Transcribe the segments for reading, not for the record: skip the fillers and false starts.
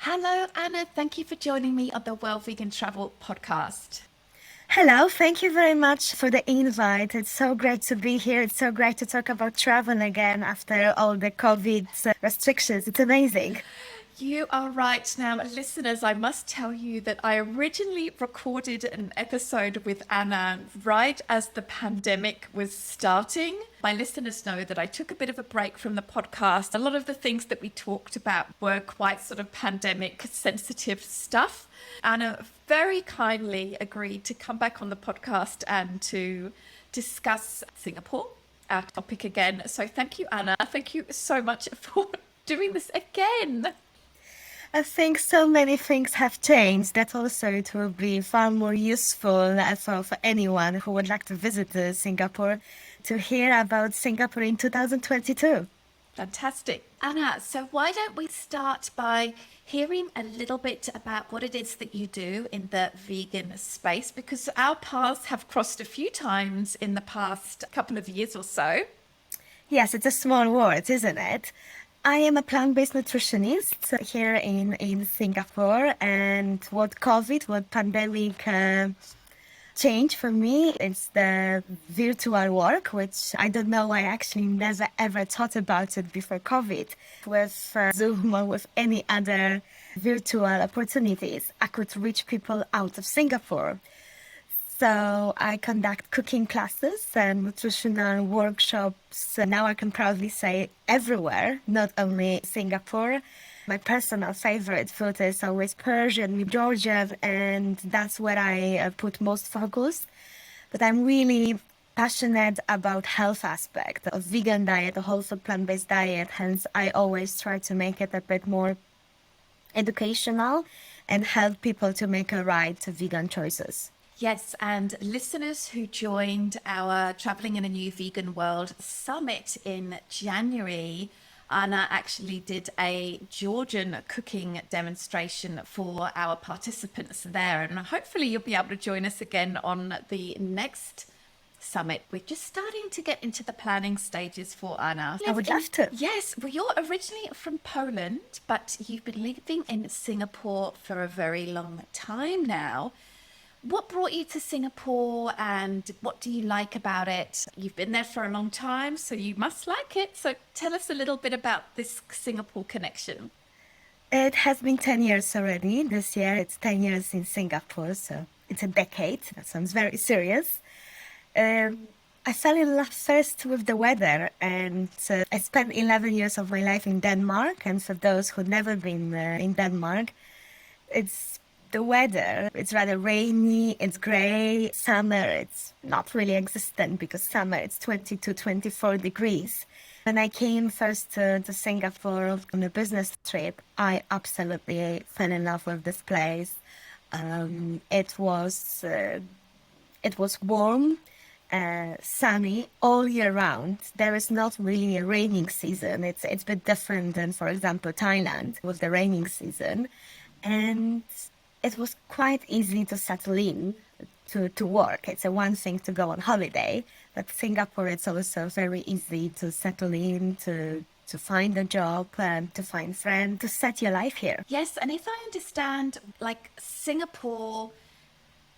Hello, Anna. Thank you for joining me on the World Vegan Travel podcast. Hello, thank you very much for the invite. It's so great to be here. It's so great to talk about travel again after all the COVID restrictions. It's amazing. You are right. Now, listeners, I must tell you that I originally recorded an episode with Anna right as the pandemic was starting. My listeners know that I took a bit of a break from the podcast. A lot of the things that we talked about were quite sort of pandemic sensitive stuff. Anna very kindly agreed to come back on the podcast and to discuss Singapore, our topic again. So thank you, Anna. Thank you so much for doing this again. I think so many things have changed that also it will be far more useful for anyone who would like to visit Singapore to hear about Singapore in 2022. Fantastic. Anna, so why don't we start by hearing a little bit about what it is that you do in the vegan space? Because our paths have crossed a few times in the past couple of years or so. Yes, it's a small world, isn't it? I am a plant-based nutritionist here in Singapore, and what pandemic changed for me is the virtual work, which I don't know, I actually never ever thought about it before COVID. With Zoom or with any other virtual opportunities, I could reach people out of Singapore. So I conduct cooking classes and nutritional workshops. Now I can proudly say everywhere, not only Singapore. My personal favorite food is always Persian, Georgian, and that's where I put most focus. But I'm really passionate about health aspect of vegan diet, a whole food plant-based diet. Hence, I always try to make it a bit more educational and help people to make a right vegan choices. Yes, and listeners who joined our Traveling in a New Vegan World Summit in January, Anna actually did a Georgian cooking demonstration for our participants there. And hopefully you'll be able to join us again on the next summit. We're just starting to get into the planning stages for Anna. I would love to. Yes, well, you're originally from Poland, but you've been living in Singapore for a very long time now. What brought you to Singapore and what do you like about it? You've been there for a long time, so you must like it. So tell us a little bit about this Singapore connection. It has been 10 years already. This year it's 10 years in Singapore, so it's a decade. That sounds very serious. I fell in love first with the weather, and I spent 11 years of my life in Denmark. And for those who've never been in Denmark, it's the weather. It's rather rainy, it's gray. Summer, it's not really existent because summer it's 20 to 24 degrees. When I came first to Singapore on a business trip, I absolutely fell in love with this place. It was warm, sunny all year round. There is not really a raining season. It's a bit different than, for example, Thailand with the raining season. And it was quite easy to settle in to work. It's a one thing to go on holiday, but Singapore, it's also very easy to settle in, to find a job, to find friends, to set your life here. Yes, and if I understand, like Singapore,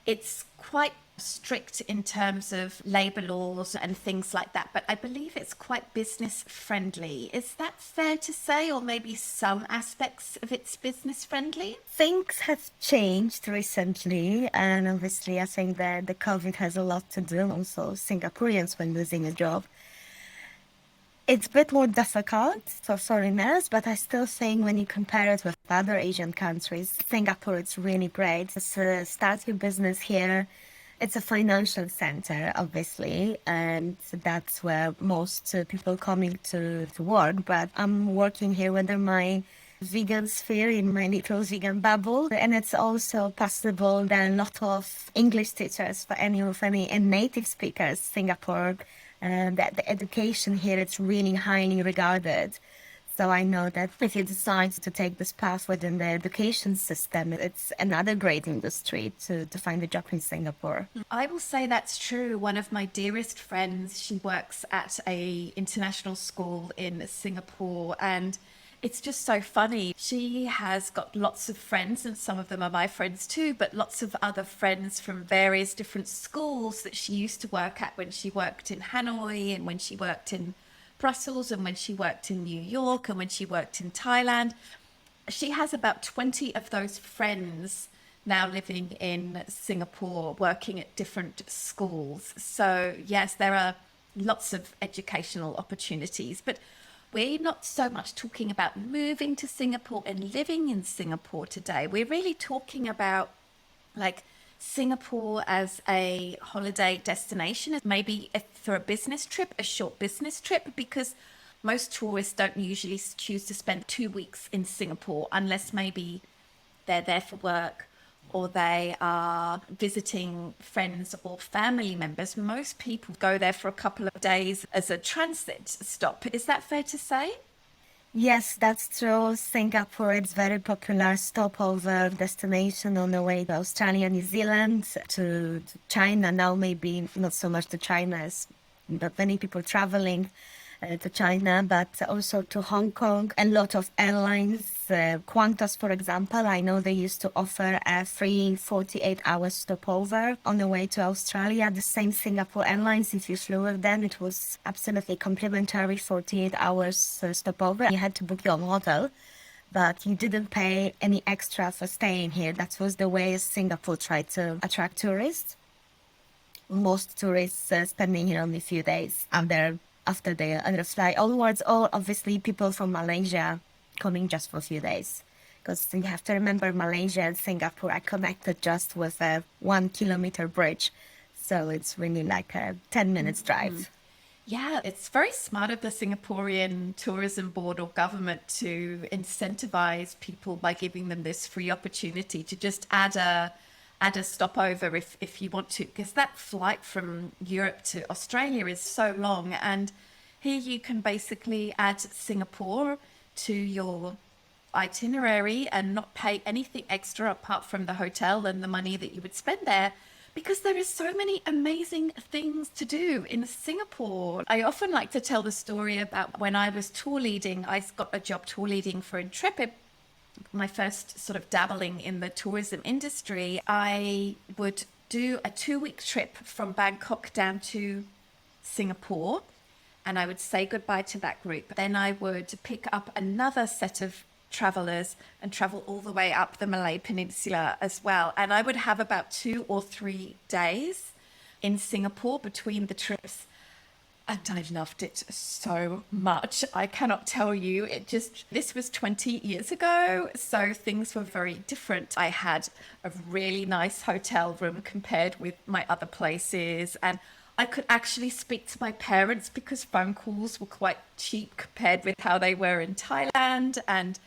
it's quite strict in terms of labor laws and things like that, but I believe it's quite business friendly. Is that fair to say, or maybe some aspects of it's business friendly? Things have changed recently, and obviously I think that the COVID has a lot to do. Also, Singaporeans when losing a job. It's a bit more difficult for foreigners, but I still think when you compare it with other Asian countries, Singapore is really great. Start your business here. It's a financial center, obviously, and that's where most people coming to work. But I'm working here under my vegan sphere in my little vegan bubble, and it's also possible that a lot of English teachers for any of any and native speakers, Singapore, that the education here is really highly regarded. So I know that if you decide to take this path within the education system, it's another great industry to find a job in Singapore. I will say that's true. One of my dearest friends, she works at a international school in Singapore, and It's just so funny. She has got lots of friends, and some of them are my friends too, but lots of other friends from various different schools that she used to work at when she worked in Hanoi, and when she worked in Brussels, and when she worked in New York, and when she worked in Thailand. She has about 20 of those friends now living in Singapore, working at different schools. So, yes, there are lots of educational opportunities, but we're not so much talking about moving to Singapore and living in Singapore today. We're really talking about like Singapore as a holiday destination, maybe if for a business trip, a short business trip, because most tourists don't usually choose to spend 2 weeks in Singapore unless maybe they're there for work or they are visiting friends or family members. Most people go there for a couple of days as a transit stop. Is that fair to say? Yes, that's true. Singapore is very popular stopover destination on the way to Australia, New Zealand, to China. Now maybe not so much to China as not many people traveling to China, but also to Hong Kong. A lot of airlines, Qantas, for example, I know they used to offer a free 48-hour stopover on the way to Australia. The same Singapore Airlines, if you flew with them, it was absolutely complimentary 48 hours stopover. You had to book your own hotel, but you didn't pay any extra for staying here. That was the way Singapore tried to attract tourists. Most tourists spending here only a few days after they fly onwards, or obviously people from Malaysia coming just for a few days. Because you have to remember Malaysia and Singapore are connected just with a 1 kilometer bridge. So it's really like a 10 minutes drive. Yeah, it's very smart of the Singaporean tourism board or government to incentivize people by giving them this free opportunity to just add a stopover if you want to, because that flight from Europe to Australia is so long, and here you can basically add Singapore to your itinerary and not pay anything extra apart from the hotel and the money that you would spend there, because there is so many amazing things to do in Singapore. I often like to tell the story about when I was tour leading. I got a job tour leading for Intrepid, my first sort of dabbling in the tourism industry. I would do a 2-week trip from Bangkok down to Singapore, and I would say goodbye to that group. Then I would pick up another set of travelers and travel all the way up the Malay Peninsula as well. And I would have about 2 or 3 days in Singapore between the trips. And I loved it so much. I cannot tell you. This was 20 years ago, so things were very different. I had a really nice hotel room compared with my other places, and I could actually speak to my parents because phone calls were quite cheap compared with how they were in Thailand. And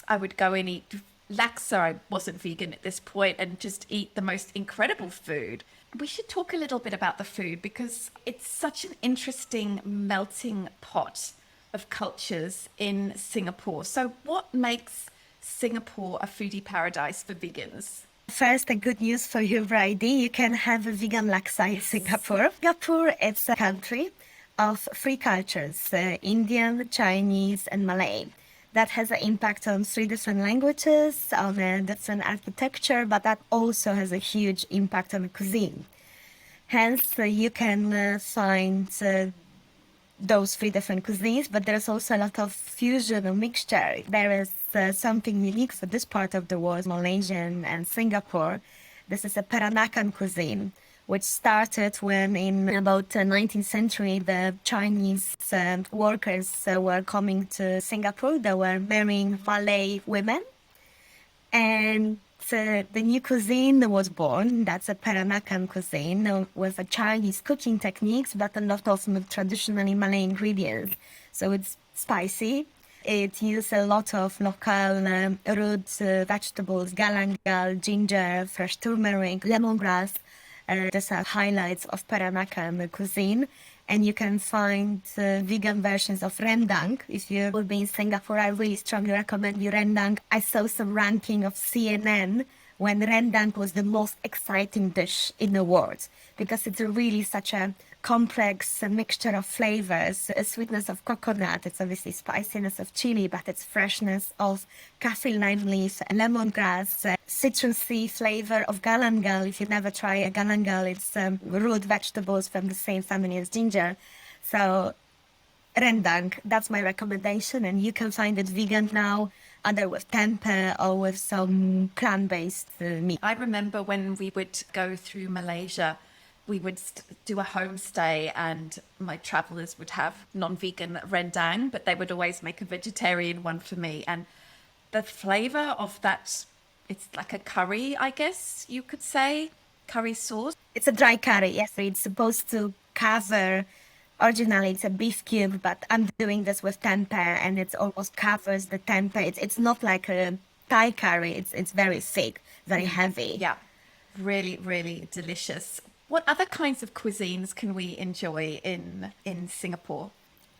I would go and eat laksa. I wasn't vegan at this point, and just eat the most incredible food. We should talk a little bit about the food because it's such an interesting melting pot of cultures in Singapore. So what makes Singapore a foodie paradise for vegans? First, a good news for you, Brady. You can have a vegan laksa in Singapore. Singapore is a country of three cultures, Indian, Chinese, and Malay. That has an impact on 3 different languages, on a different architecture, but that also has a huge impact on the cuisine. Hence, you can find those 3 different cuisines, but there's also a lot of fusion or mixture. There is something unique for this part of the world, Malaysian and Singapore. This is a Peranakan cuisine, which started when in about the 19th century, the Chinese workers were coming to Singapore. They were marrying Malay women. And the new cuisine was born. That's a Peranakan cuisine with a Chinese cooking techniques, but a lot of traditionally Malay ingredients. So it's spicy. It uses a lot of local roots, vegetables, galangal, ginger, fresh turmeric, lemongrass. These are highlights of Peranakan cuisine. And you can find vegan versions of Rendang. If you will be in Singapore, I really strongly recommend you Rendang. I saw some ranking of CNN when Rendang was the most exciting dish in the world, because it's really such a complex mixture of flavors, a sweetness of coconut, it's obviously spiciness of chili, but it's freshness of kaffir lime leaf, lemongrass, citrusy flavor of galangal. If you never try a galangal, it's root vegetables from the same family as ginger. So Rendang, that's my recommendation, and you can find it vegan now, either with tempeh or with some plant-based meat. I remember when we would go through Malaysia, we would do a homestay and my travelers would have non-vegan rendang, but they would always make a vegetarian one for me. And the flavor of that, it's like a curry, I guess you could say, curry sauce. It's a dry curry, yes. So it's supposed to cover, originally it's a beef cube, but I'm doing this with tempeh and it almost covers the tempeh. It's not like a Thai curry, it's very thick, very heavy. Yeah, really, really delicious. What other kinds of cuisines can we enjoy in Singapore?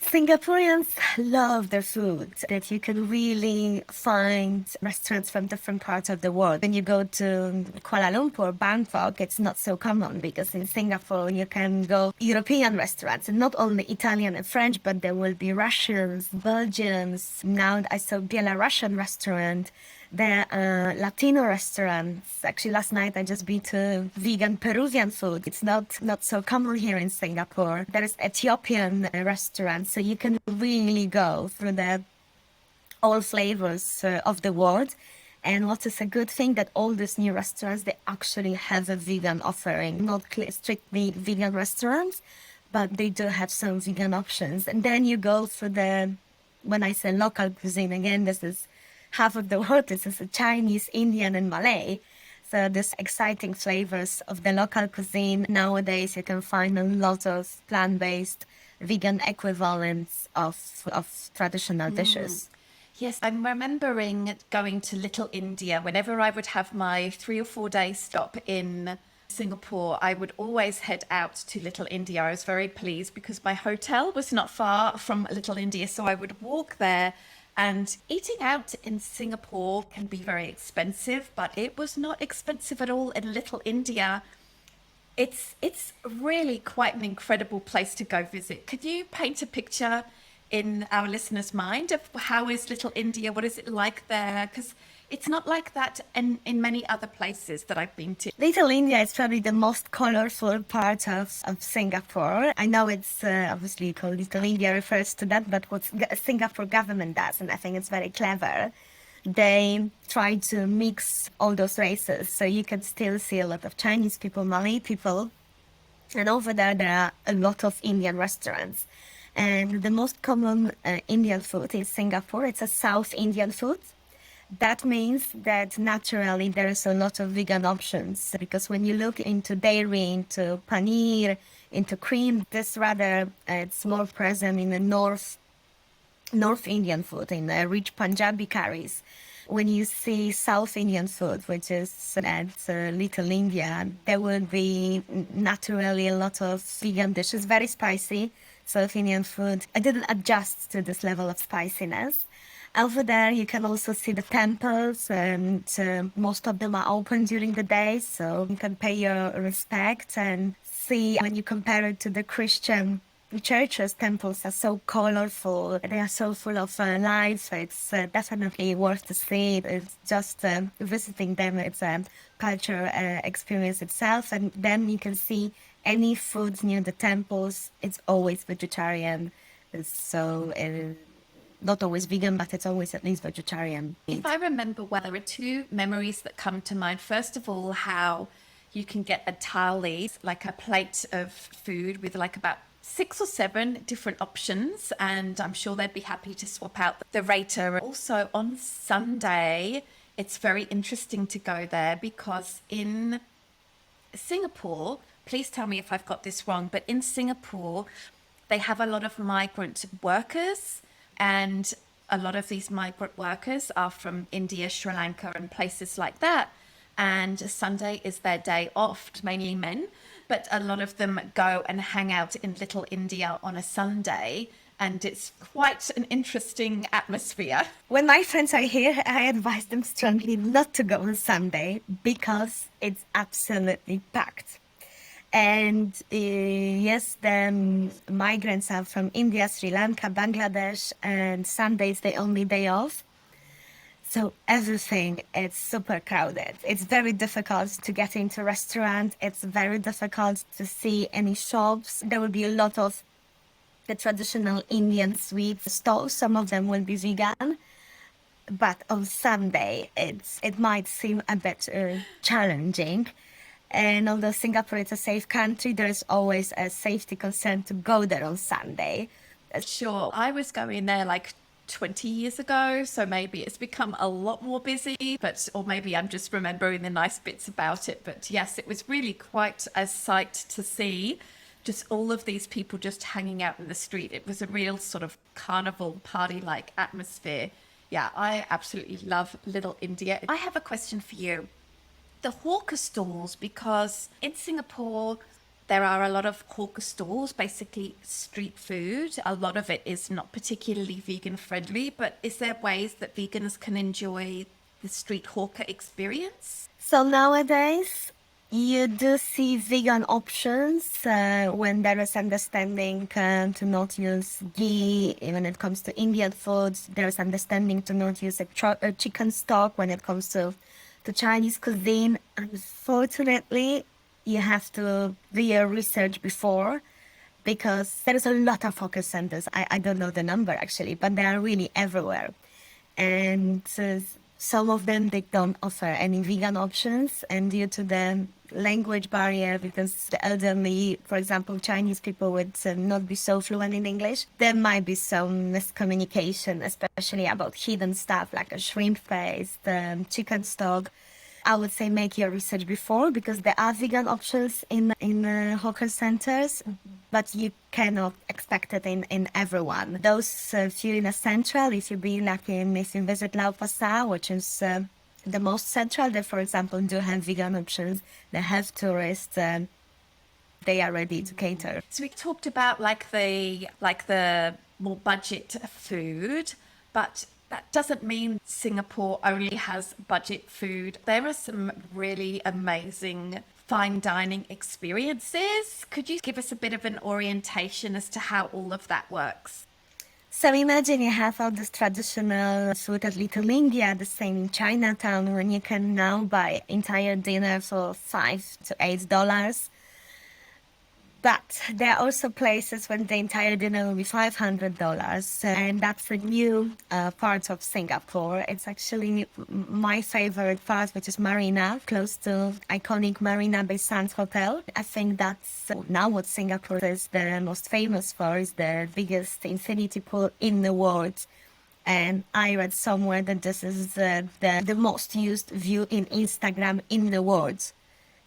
Singaporeans love their food, that you can really find restaurants from different parts of the world. When you go to Kuala Lumpur, Bangkok, it's not so common because in Singapore you can go European restaurants, and not only Italian and French, but there will be Russians, Belgians. Now I saw Belarusian restaurant. There are Latino restaurants. Actually, last night I just been to vegan Peruvian food. It's not so common here in Singapore. There is Ethiopian restaurant, so you can really go through the all flavors of the world. And what is a good thing that all these new restaurants, they actually have a vegan offering, not strictly vegan restaurants, but they do have some vegan options. And then you go through the, when I say local cuisine, again, this is half of the world. This is Chinese, Indian, and Malay. So these exciting flavors of the local cuisine. Nowadays, you can find a lot of plant-based, vegan equivalents of traditional dishes. Yes, I'm remembering going to Little India. Whenever I would have my 3 or 4 day stop in Singapore, I would always head out to Little India. I was very pleased because my hotel was not far from Little India, so I would walk there. And eating out in Singapore can be very expensive, but it was not expensive at all in Little India. It's really quite an incredible place to go visit. Could you paint a picture in our listeners' mind of how is Little India? What is it like there? Because it's not like that in many other places that I've been to. Little India is probably the most colorful part of Singapore. I know it's obviously called Little India, refers to that, but what Singapore government does, and I think it's very clever, they try to mix all those races. So you can still see a lot of Chinese people, Malay people, and over there are a lot of Indian restaurants. And the most common Indian food in Singapore, it's a South Indian food. That means that naturally there is a lot of vegan options, because when you look into dairy, into paneer, into cream, this rather it's more present in the North Indian food, in the rich Punjabi curries. When you see South Indian food, which is at Little India, there will be naturally a lot of vegan dishes, very spicy South Indian food. I didn't adjust to this level of spiciness. Over there, you can also see the temples, and most of them are open during the day, so you can pay your respect and see. When you compare it to the Christian churches, temples are so colorful, they are so full of life. It's definitely worth to see. It's just visiting them, it's a culture experience itself, and then you can see any food near the temples, it's always vegetarian. So not always vegan, but it's always at least vegetarian. If I remember well, there are two memories that come to mind. First of all, how you can get a thali, like a plate of food with like about 6 or 7 different options, and I'm sure they'd be happy to swap out the rater. Also on Sunday, it's very interesting to go there because in Singapore, please tell me if I've got this wrong, but in Singapore, they have a lot of migrant workers. And a lot of these migrant workers are from India, Sri Lanka, and places like that. And Sunday is their day off, mainly men. But a lot of them go and hang out in Little India on a Sunday. And it's quite an interesting atmosphere. When my friends are here, I advise them strongly not to go on Sunday because it's absolutely packed. And yes, the migrants are from India, Sri Lanka, Bangladesh, and Sunday is the only day off. So everything is super crowded. It's very difficult to get into restaurants. It's very difficult to see any shops. There will be a lot of the traditional Indian sweet stalls. Some of them will be vegan. But on Sunday, it might seem a bit challenging. And although Singapore is a safe country, there is always a safety concern to go there on Sunday. Sure. I was going there like 20 years ago, so maybe it's become a lot more busy, but or maybe I'm just remembering the nice bits about it. But yes, it was really quite a sight to see. Just all of these people just hanging out in the street. It was a real sort of carnival party-like atmosphere. Yeah, I absolutely love Little India. I have a question for you. The hawker stalls, because in Singapore there are a lot of hawker stalls, basically street food. A lot of it is not particularly vegan friendly, but is there ways that vegans can enjoy the street hawker experience? So nowadays, you do see vegan options when there is understanding to not use ghee when it comes to Indian foods. There's understanding to not use a chicken stock when it comes to Chinese cuisine. Unfortunately, you have to do your research before because there is a lot of focus centers. I don't know the number actually, but they are really everywhere. And some of them, they don't offer any vegan options. And due to the language barrier, because the elderly, for example, Chinese people would not be so fluent in English, there might be some miscommunication, especially about hidden stuff like a shrimp paste, chicken stock. I would say make your research before because there are vegan options in hawker centers, but you cannot expect it in everyone. Those few in the central, if you be lucky, if you visit Lau Pa Sat, which is the most central, they, for example, do have vegan options. They have tourists. They are ready to cater. So we talked about like the more budget food, but that doesn't mean Singapore only has budget food. There are some really amazing fine dining experiences. Could you give us a bit of an orientation as to how all of that works? So imagine you have all this traditional food at Little India, the same in Chinatown, when you can now buy entire dinner for $5 to $8. But there are also places when the entire dinner will be $500, and that's a new part of Singapore. It's actually my favorite part, which is Marina, close to iconic Marina Bay Sands Hotel. I think that's now what Singapore is the most famous for, is the biggest infinity pool in the world. And I read somewhere that this is the most used view in Instagram in the world.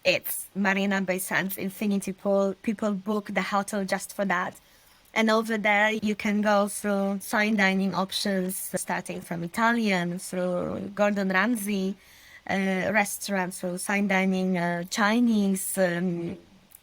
It's Marina Bay Sands Infinity Pool. People book the hotel just for that. And over there, you can go through fine dining options, starting from Italian, through Gordon Ramsay restaurants, through fine dining Chinese,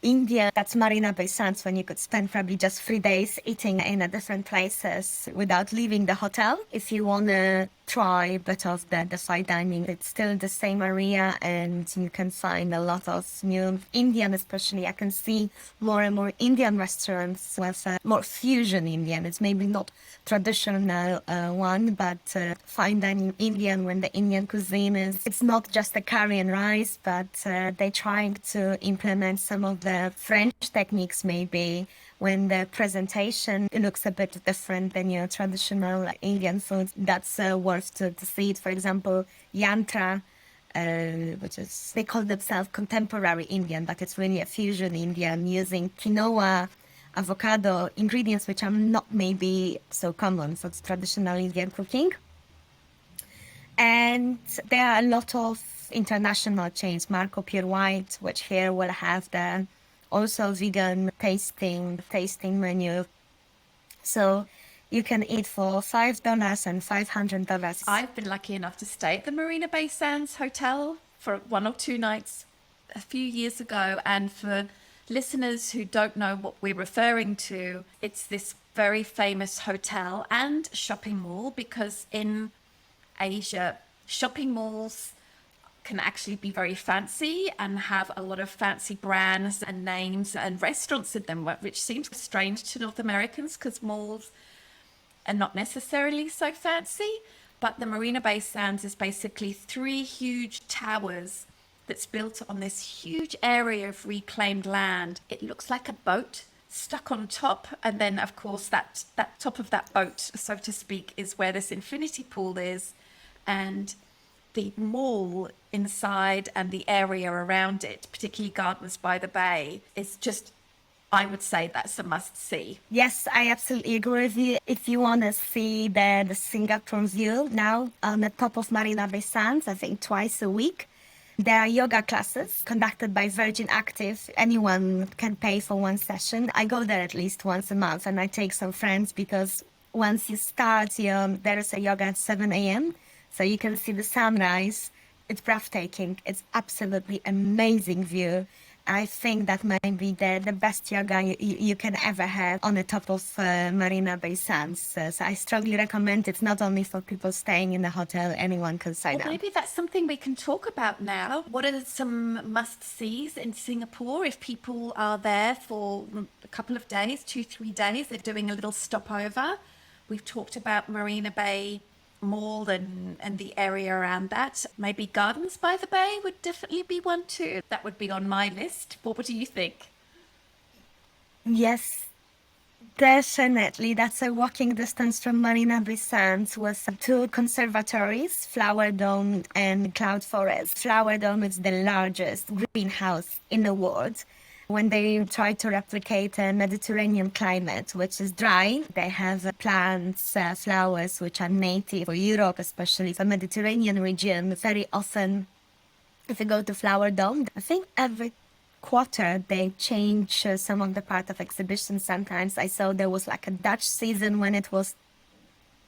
India. That's Marina Bay Sands, when you could spend probably just 3 days eating in a different places without leaving the hotel. If you want to try a bit of the fine dining, it's still the same area, and you can find a lot of new Indian, especially. I can see more and more Indian restaurants with more fusion Indian. It's maybe not traditional one, but fine dining Indian, when the Indian cuisine is, it's not just the curry and rice, but they're trying to implement some of the French techniques, maybe, when the presentation looks a bit different than your traditional Indian food. That's worth to see it. For example, yantra, which is, they call themselves contemporary Indian, but it's really a fusion Indian using quinoa, avocado, ingredients which are not maybe so common for traditional Indian cooking. And there are a lot of international chains, Marco Pure White, which here will have the also vegan tasting menu. So you can eat for $5 and $500. I've been lucky enough to stay at the Marina Bay Sands Hotel for 1 or 2 nights a few years ago. And for listeners who don't know what we're referring to, it's this very famous hotel and shopping mall, because in Asia, shopping malls can actually be very fancy and have a lot of fancy brands and names and restaurants in them, which seems strange to North Americans because malls are not necessarily so fancy. But the Marina Bay Sands is basically three huge towers that's built on this huge area of reclaimed land. It looks like a boat stuck on top, and then of course that top of that boat, so to speak, is where this infinity pool is, and the mall inside and the area around it, particularly Gardens by the Bay, is just, I would say that's a must see. Yes, I absolutely agree with you. If you want to see the Singapore view now on the top of Marina Bay Sands, I think twice a week, there are yoga classes conducted by Virgin Active. Anyone can pay for one session. I go there at least once a month, and I take some friends because once you start, there is a yoga at 7 a.m. So you can see the sunrise. It's breathtaking. It's absolutely amazing view. I think that might be the best yoga you can ever have on the top of Marina Bay Sands. So I strongly recommend it, not only for people staying in the hotel, anyone can sign Well, up. maybe that's something we can talk about now. What are some must-sees in Singapore if people are there for a couple of days, 2-3 days, they're doing a little stopover? We've talked about Marina Bay Mall and the area around that. Maybe Gardens by the Bay would definitely be one too. That would be on my list. What do you think? Yes, definitely. That's a walking distance from Marina Bay Sands with two conservatories, Flower Dome and Cloud Forest. Flower Dome is the largest greenhouse in the world. When they try to replicate a Mediterranean climate, which is dry, they have plants, flowers, which are native for Europe, especially the Mediterranean region. Very often, if you go to Flower Dome, I think every quarter they change some of the part of exhibition. Sometimes I saw there was like a Dutch season when it was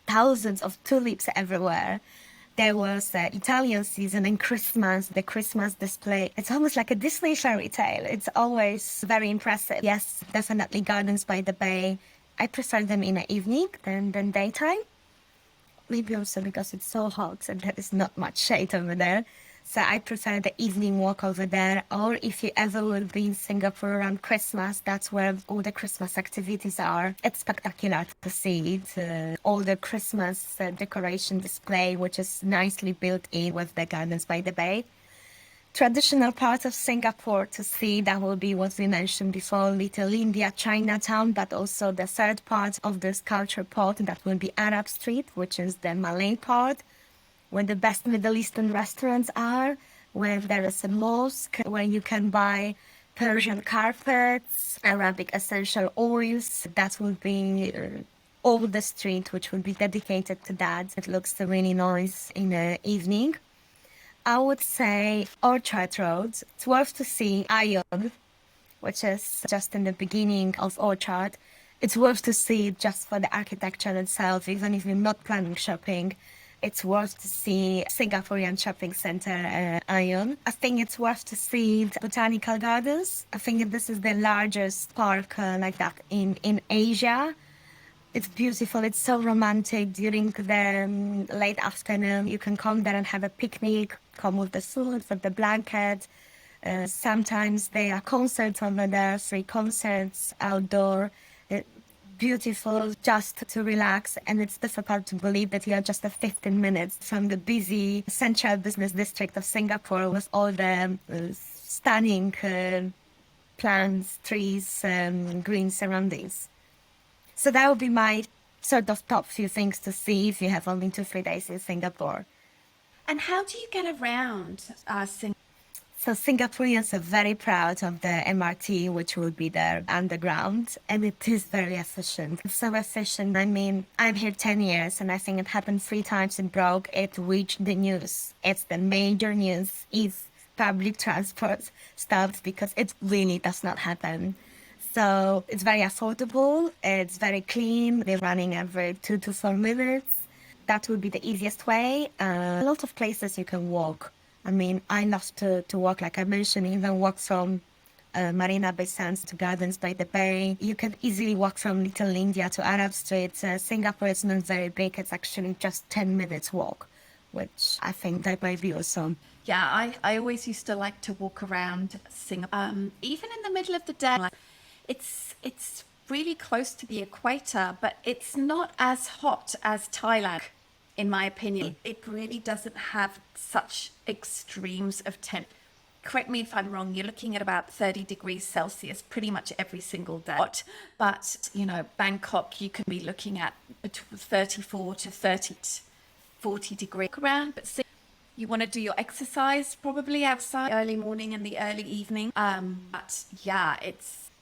thousands of tulips everywhere. There was the Italian season and Christmas, the Christmas display. It's almost like a Disney fairy tale. It's always very impressive. Yes, definitely Gardens by the Bay. I prefer them in the evening than daytime. Maybe also because it's so hot and there is not much shade over there. So I prefer the evening walk over there. Or if you ever will be in Singapore around Christmas, that's where all the Christmas activities are. It's spectacular to see it. All the Christmas decoration display, which is nicely built in with the Gardens by the Bay. Traditional part of Singapore to see, that will be what we mentioned before, Little India, Chinatown, but also the third part of this culture pod, that will be Arab Street, which is the Malay part, where the best Middle Eastern restaurants are, where there is a mosque, where you can buy Persian carpets, Arabic essential oils. That will be all the street, which will be dedicated to that. It looks really nice in the evening. I would say Orchard Road. It's worth to see Ion, which is just in the beginning of Orchard. It's worth to see it just for the architecture itself, even if you're not planning shopping. It's worth to see Singaporean shopping center, Ion. I think it's worth to see the Botanical Gardens. I think this is the largest park like that in Asia. It's beautiful. It's so romantic. During the late afternoon, you can come there and have a picnic, come with the food, with the blanket. Sometimes there are concerts over there, free concerts outdoor. Beautiful just to relax, and it's difficult to believe that you are just 15 minutes from the busy central business district of Singapore with all the stunning plants, trees, green surroundings. So that would be my sort of top few things to see if you have only 2-3 days in Singapore. And how do you get around Singapore? So Singaporeans are very proud of the MRT, which will be there underground, and it is very efficient. It's so efficient. I mean, I'm here 10 years, and I think it happened 3 times it broke. It reached the news. It's the major news if public transport stops, because it really does not happen. So it's very affordable. It's very clean. They're running every 2 to 4 minutes. That would be the easiest way. A lot of places you can walk. I mean, I love to walk, like I mentioned, even walk from Marina Bay Sands to Gardens by the Bay. You can easily walk from Little India to Arab Street. Singapore is not very big. It's actually just 10 minutes walk which I think that might be awesome. Yeah, I always used to like to walk around Singapore, even in the middle of the day. Like, it's really close to the equator, but it's not as hot as Thailand, in my opinion. It really doesn't have such extremes of temp. Correct me if I'm wrong, you're looking at about 30 degrees Celsius pretty much every single day. But, you know, Bangkok, you can be looking at between 34 to 30, 40 degrees around. But you want to do your exercise probably outside early morning and the early evening. But yeah,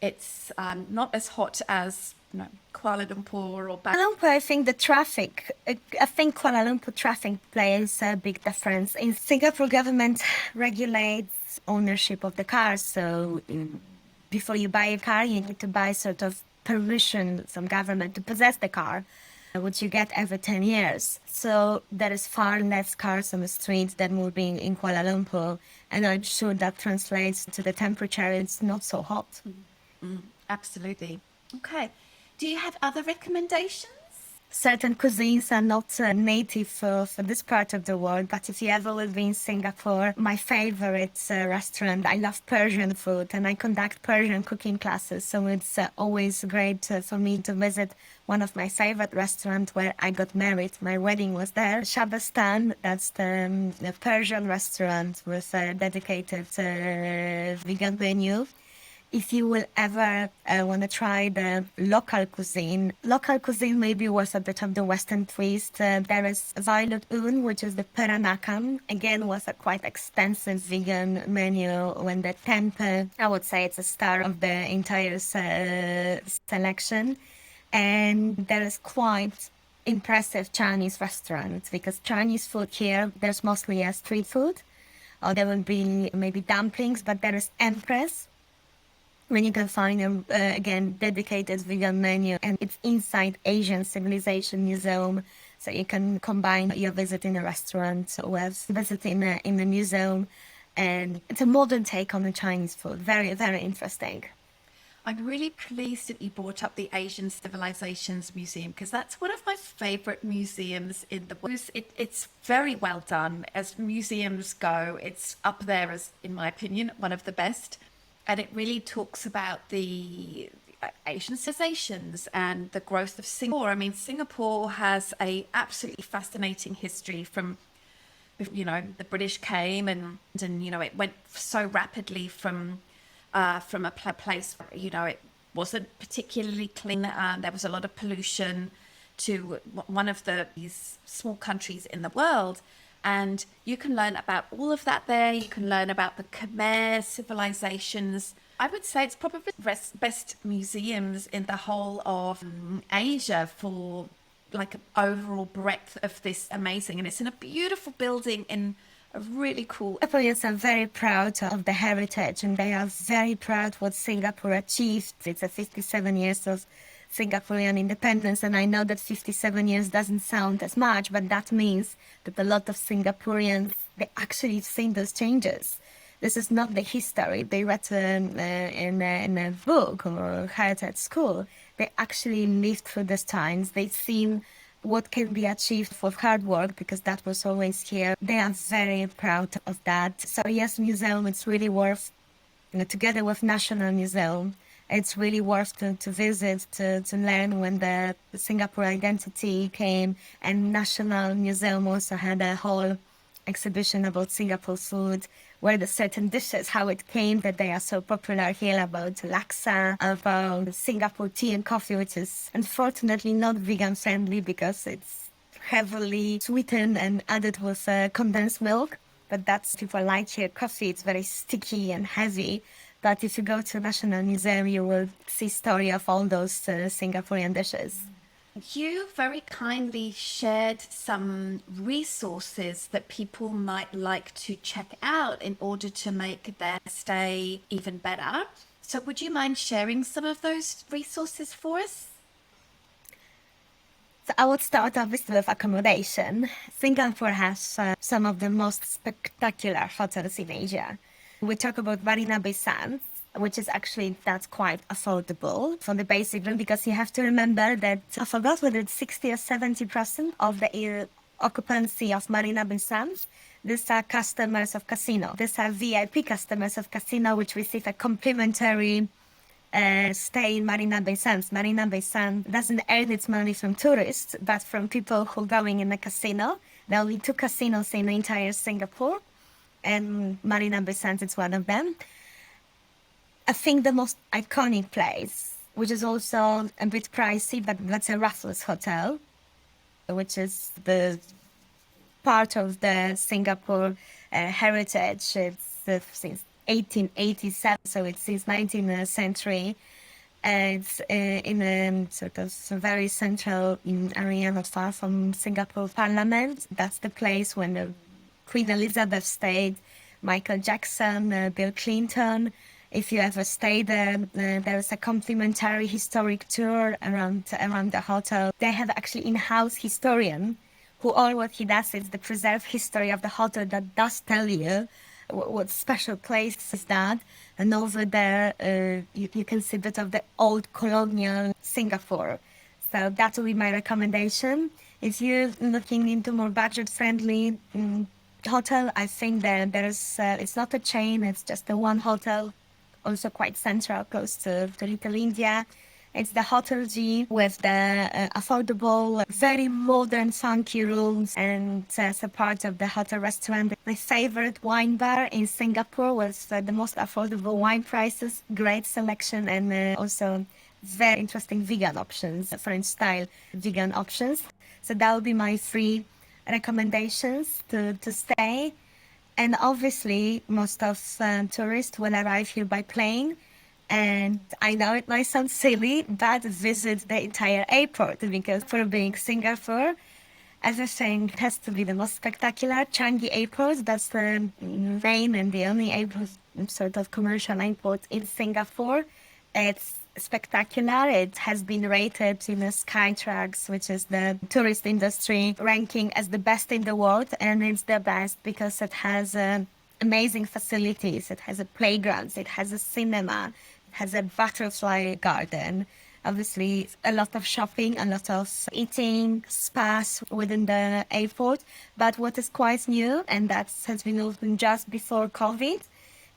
it's not as hot as, you know, Kuala Lumpur or Kuala Lumpur, I think the traffic, I think Kuala Lumpur traffic plays a big difference. In Singapore, government regulates ownership of the car. So before you buy a car, you need to buy sort of permission from government to possess the car, which you get every 10 years. So there is far less cars on the streets than would be in Kuala Lumpur. And I'm sure that translates to the temperature. It's not so hot. Absolutely. Okay. Do you have other recommendations? Certain cuisines are not native for this part of the world, but if you ever will be in Singapore, my favorite restaurant, I love Persian food and I conduct Persian cooking classes. So it's always great for me to visit one of my favorite restaurants where I got married. My wedding was there. Shabastan, that's the Persian restaurant with a dedicated vegan menu. If you will ever want to try the local cuisine maybe was a bit of the Western twist. There is Violet Un, which is the Peranakan. Again, was a quite extensive vegan menu. When the tempeh, I would say it's a star of the entire selection. And there is quite impressive Chinese restaurants because Chinese food here, there's mostly a street food. Or there will be maybe dumplings, but there is Empress, when you can find again dedicated vegan menu, and it's inside Asian Civilization Museum, so you can combine your visit in a restaurant with visiting in a museum, and it's a modern take on the Chinese food. Very, very interesting. I'm really pleased that you brought up the Asian Civilizations Museum because that's one of my favorite museums in the world. It's very well done. As museums go, it's up there as, in my opinion, one of the best. And it really talks about the Asian civilizations and the growth of Singapore. I mean, Singapore has a absolutely fascinating history from, you know, the British came and you know, it went so rapidly from a place, you know, it wasn't particularly clean. There was a lot of pollution to one of these small countries in the world. And you can learn about all of that there. You can learn about the Khmer civilizations. I would say it's probably the best museums in the whole of Asia for like an overall breadth of this amazing. And it's in a beautiful building in a really cool... Singaporeans are very proud of the heritage and they are very proud what Singapore achieved. It's a 57 years of Singaporean independence, and I know that 57 years doesn't sound as much, but that means that a lot of Singaporeans, they actually seen those changes. This is not the history they read in a book or heard at school. They actually lived through these times. They've seen what can be achieved with hard work, because that was always here. They are very proud of that. So yes, museum, it's really worth, you know, together with National Museum, it's really worth to visit, to learn when the Singapore identity came. And National Museum also had a whole exhibition about Singapore food, where the certain dishes, how it came that they are so popular here, about laksa, about Singapore tea and coffee, which is unfortunately not vegan friendly because it's heavily sweetened and added with condensed milk. But that's people like here. Coffee, it's very sticky and heavy. But if you go to National Museum, you will see story of all those Singaporean dishes. You very kindly shared some resources that people might like to check out in order to make their stay even better. So would you mind sharing some of those resources for us? So I would start obviously with accommodation. Singapore has some of the most spectacular hotels in Asia. We talk about Marina Bay Sands, which is actually, that's quite affordable for the basic room, because you have to remember that I forgot whether it's 60 or 70% of the occupancy of Marina Bay Sands. These are customers of casino. These are VIP customers of casino, which receive a complimentary stay in Marina Bay Sands. Marina Bay Sands doesn't earn its money from tourists, but from people who are going in the casino. There are only 2 casinos in the entire Singapore, and Marina Bay Sands is one of them. I think the most iconic place, which is also a bit pricey, but that's a Raffles Hotel, which is the part of the Singapore heritage. It's since 1887, so it's since 19th century. It's in a sort of very central area, not far from Singapore Parliament. That's the place when Queen Elizabeth stayed, Michael Jackson, Bill Clinton. If you ever stay there, there's a complimentary historic tour around the hotel. They have actually in-house historian who all what he does is the preserve history of the hotel that does tell you what special place is that. And over there, you can see a bit of the old colonial Singapore. So that will be my recommendation. If you're looking into more budget-friendly hotel, I think that there's it's not a chain, it's just the one hotel, also quite central, close to Little India. It's the Hotel G with the affordable, very modern, funky rooms, and as a part of the hotel restaurant. My favorite wine bar in Singapore was the most affordable wine prices, great selection, and also very interesting vegan options, French style vegan options. So that would be my 3 recommendations to stay. And obviously, most of tourists will arrive here by plane. And I know it might sound silly, but visit the entire airport, because for being Singapore, everything has to be the most spectacular. Changi Airport, that's the main and the only airport, sort of commercial airport in Singapore. It's spectacular. It has been rated in the Skytrax, which is the tourist industry ranking, as the best in the world. And it's the best because it has amazing facilities. It has a playground, it has a cinema, it has a butterfly garden. Obviously, a lot of shopping, a lot of eating, spas within the airport. But what is quite new, and that has been opened just before COVID,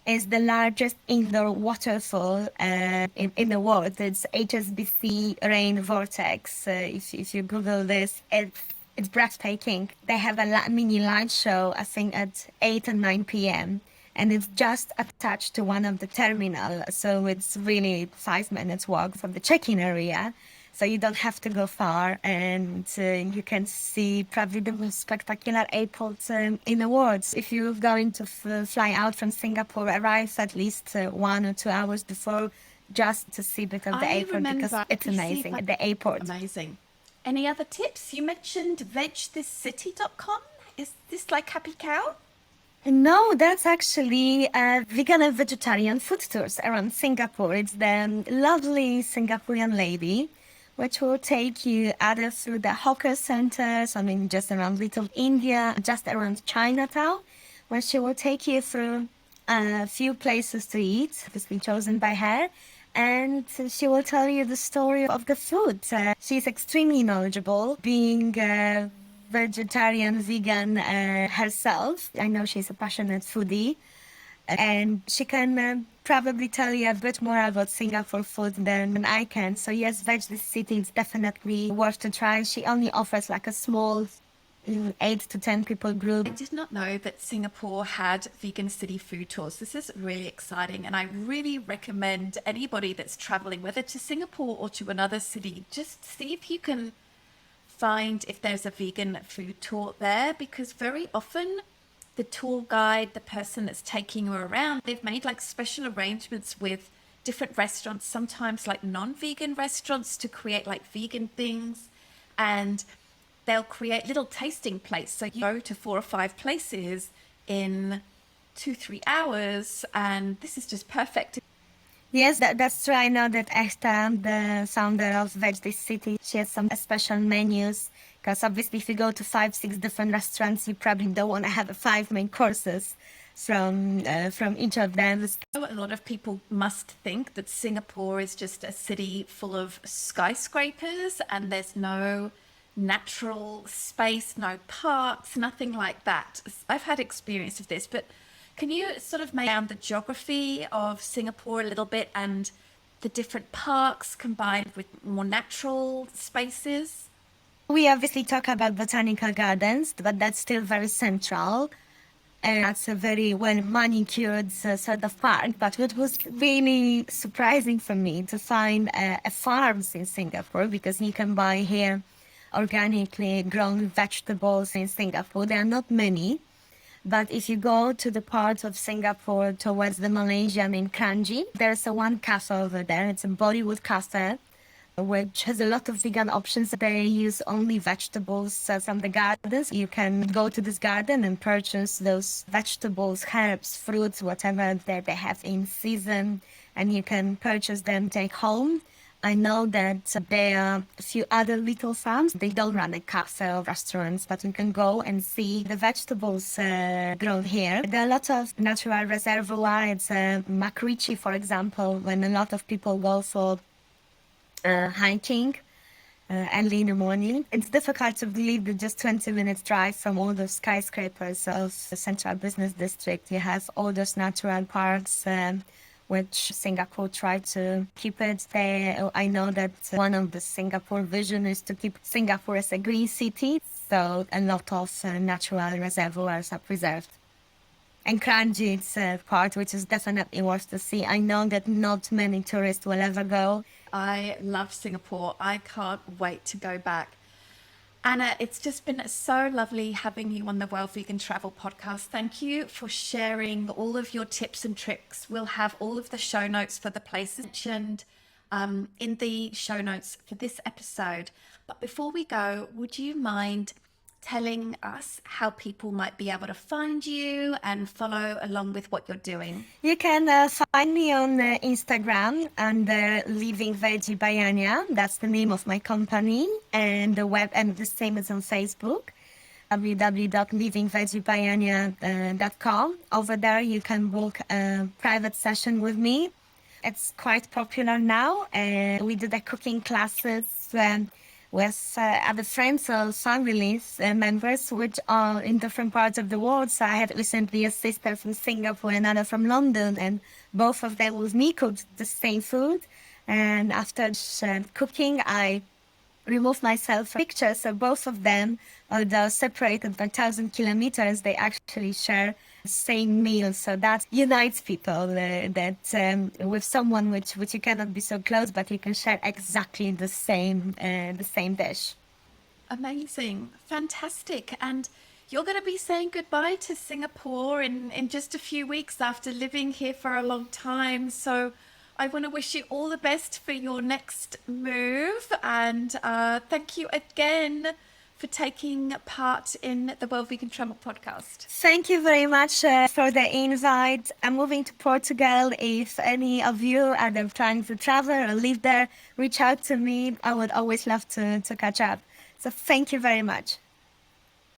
is the largest indoor waterfall in the world. It's HSBC Rain Vortex. If you Google this, it's breathtaking. They have a mini light show, I think, at 8 and 9 p.m. And it's just attached to one of the terminal. So it's really 5 minutes walk from the check-in area. So you don't have to go far, and you can see probably the most spectacular airport in the world. If you're going to fly out from Singapore, arrive at least 1 or 2 hours before, just to see a bit of the airport, because it's amazing. The airport. Amazing. Any other tips? You mentioned vegthiscity.com. Is this like Happy Cow? No, that's actually vegan and vegetarian food tours around Singapore. It's the lovely Singaporean lady which will take you either through the hawker centers, I mean, just around Little India, just around Chinatown, where she will take you through a few places to eat, that's been chosen by her, and she will tell you the story of the food. She's extremely knowledgeable, being a vegetarian, vegan herself. I know she's a passionate foodie, and she can probably tell you a bit more about Singapore food than I can. So yes, Veg This City is definitely worth to try. She only offers like a small 8 to 10 people group. I did not know that Singapore had vegan city food tours. This is really exciting, and I really recommend anybody that's traveling, whether to Singapore or to another city, just see if you can find if there's a vegan food tour there, because very often the tour guide, the person that's taking you around, they've made like special arrangements with different restaurants, sometimes like non-vegan restaurants, to create like vegan things, and they'll create little tasting plates. So you go to 4 or 5 places in 2-3 hours, and this is just perfect. Yes, that's true. I know that Esta, the founder of Veg This City, she has some special menus, because obviously if you go to 5-6 different restaurants, you probably don't want to have 5 main courses from each of them. A lot of people must think that Singapore is just a city full of skyscrapers and there's no natural space, no parks, nothing like that. I've had experience of this, but can you sort of make down the geography of Singapore a little bit and the different parks combined with more natural spaces? We obviously talk about botanical gardens, but that's still very central. And that's a very well manicured sort of park. But what was really surprising for me to find farms in Singapore, because you can buy here organically grown vegetables in Singapore. There are not many. But if you go to the part of Singapore towards the Malaysia in Kranji, there's a one cafe over there. It's a Bollywood cafe, which has a lot of vegan options. They use only vegetables from the gardens. You can go to this garden and purchase those vegetables, herbs, fruits, whatever that they have in season, and you can purchase them, take home. I know that there are a few other little farms. They don't run a cafe or restaurants, but we can go and see the vegetables grown here. There are a lot of natural reservoirs. It's Makrichi, for example, when a lot of people go for hiking early in the morning. It's difficult to believe that just 20 minutes drive from all the skyscrapers of the central business district, you have all those natural parks, which Singapore tried to keep it there. I know that one of the Singapore vision is to keep Singapore as a green city, so a lot of natural reservoirs are preserved. And Kranji, it's a part which is definitely worth to see. I know that not many tourists will ever go. I love Singapore. I can't wait to go back. Anna, it's just been so lovely having you on the Well Vegan Travel podcast. Thank you for sharing all of your tips and tricks. We'll have all of the show notes for the places mentioned in the show notes for this episode. But before we go, would you mind telling us how people might be able to find you and follow along with what you're doing? You can find me on Instagram under Living Veggie by Ania. That's the name of my company, and the web, and the same as on Facebook, www.livingveggiebyania.com. Over there, you can book a private session with me. It's quite popular now, and we do the cooking classes with other friends or families members which are in different parts of the world. So I had recently a sister from Singapore and another from London, and both of them with me cooked the same food. And after cooking, I removed myself pictures. So both of them, although separated by 1,000 kilometers, they actually share the same meal. So that unites people, with someone which you cannot be so close, but you can share exactly the same dish. Amazing. Fantastic. And you're going to be saying goodbye to Singapore in just a few weeks after living here for a long time. So I want to wish you all the best for your next move. And thank you again for taking part in the World Vegan Travel podcast. Thank you very much for the invite. I'm moving to Portugal. If any of you are trying to travel or live there, reach out to me. I would always love to catch up. So thank you very much.